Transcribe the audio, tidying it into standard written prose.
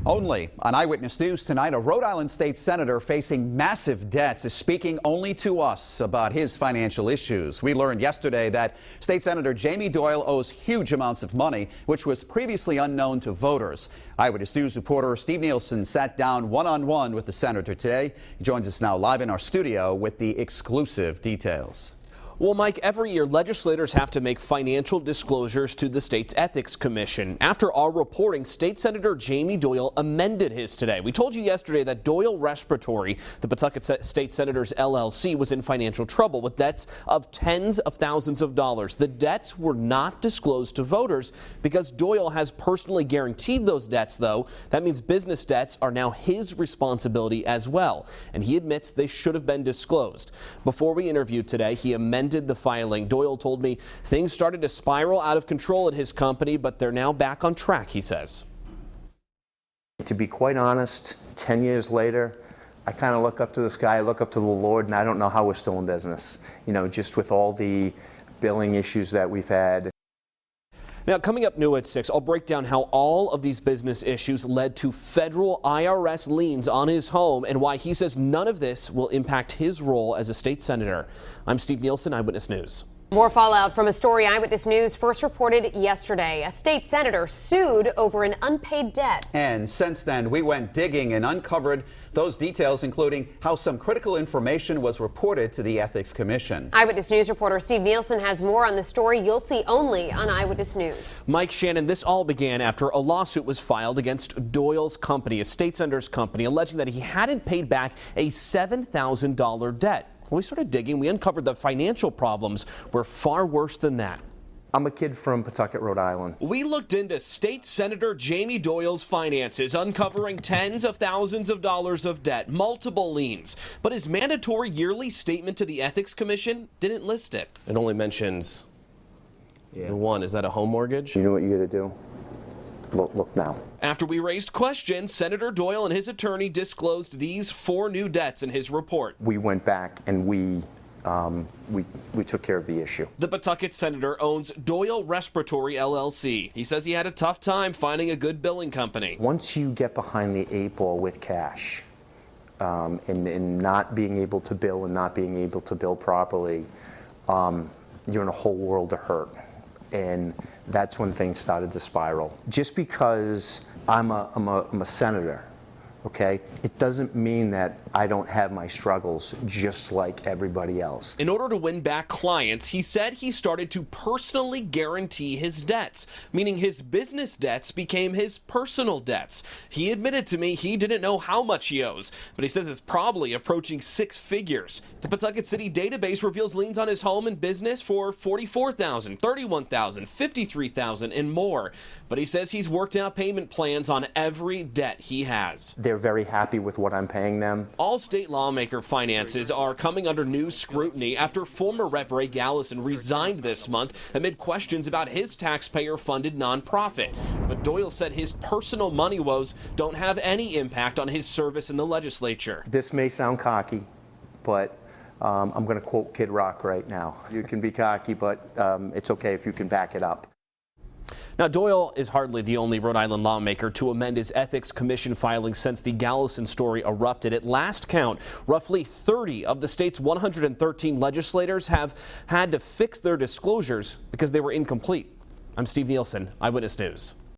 Only on Eyewitness News tonight, a Rhode Island state senator facing massive debts is speaking only to us about his financial issues. We learned yesterday that State Senator Jamie Doyle owes huge amounts of money, which was previously unknown to voters. Eyewitness News reporter Steve Nielsen sat down one-on-one with the senator today. He joins us now live in our studio with the exclusive details. Well, Mike, every year legislators have to make financial disclosures to the state's Ethics Commission. After our reporting, State Senator Jamie Doyle amended his today. We told you yesterday that Doyle Respiratory, the Pawtucket State Senators LLC, was in financial trouble with debts of tens of thousands of dollars. The debts were not disclosed to voters because Doyle has personally guaranteed those debts, though. That means business debts are now his responsibility as well, and he admits they should have been disclosed. Before we interviewed today, he amended the filing. Doyle told me things started to spiral out of control at his company, but they're now back on track, he says. To be quite honest, 10 years later, I kind of look up to the sky, I look up to the Lord, and I don't know how we're still in business. You know, just with all the billing issues that we've had. Now, coming up new at 6, I'll break down how all of these business issues led to federal IRS liens on his home and why he says none of this will impact his role as a state senator. I'm Steve Nielsen, Eyewitness News. More fallout from a story Eyewitness News first reported yesterday. A state senator sued over an unpaid debt. And since then, we went digging and uncovered those details, including how some critical information was reported to the Ethics Commission. Eyewitness News reporter Steve Nielsen has more on the story you'll see only on Eyewitness News. Mike Shannon, this all began after a lawsuit was filed against Doyle's company, a state senator's company, alleging that he hadn't paid back a $7,000 debt. When we started digging, we uncovered the financial problems were far worse than that. I'm a kid from Pawtucket, Rhode Island. We looked into State Senator Jamie Doyle's finances, uncovering tens of thousands of dollars of debt, multiple liens. But his mandatory yearly statement to the Ethics Commission didn't list it. It only mentions the one. Is that a home mortgage? You know what you got to do? Look now. After we raised questions, Senator Doyle and his attorney disclosed these 4 new debts in his report. We went back and we took care of the issue. The Pawtucket senator owns Doyle Respiratory LLC. He says he had a tough time finding a good billing company. Once you get behind the 8 ball with cash and not being able to bill and not being able to bill properly, you're in a whole world of hurt. And that's when things started to spiral. Just because I'm a senator, okay, it doesn't mean that I don't have my struggles just like everybody else. In order to win back clients, he said he started to personally guarantee his debts, meaning his business debts became his personal debts. He admitted to me he didn't know how much he owes, but he says it's probably approaching 6 figures. The Pawtucket City database reveals liens on his home and business for $44,000, $31,000, $53,000, and more. But he says he's worked out payment plans on every debt he has. They're very happy with what I'm paying them. All state lawmaker finances are coming under new scrutiny after former Rep. Ray Gallison resigned this month amid questions about his taxpayer-funded nonprofit. But Doyle said his personal money woes don't have any impact on his service in the legislature. This may sound cocky, but I'm going to quote Kid Rock right now. You can be cocky, but it's okay if you can back it up. Now, Doyle is hardly the only Rhode Island lawmaker to amend his Ethics Commission filing since the Gallison story erupted. At last count, roughly 30 of the state's 113 legislators have had to fix their disclosures because they were incomplete. I'm Steve Nielsen, Eyewitness News.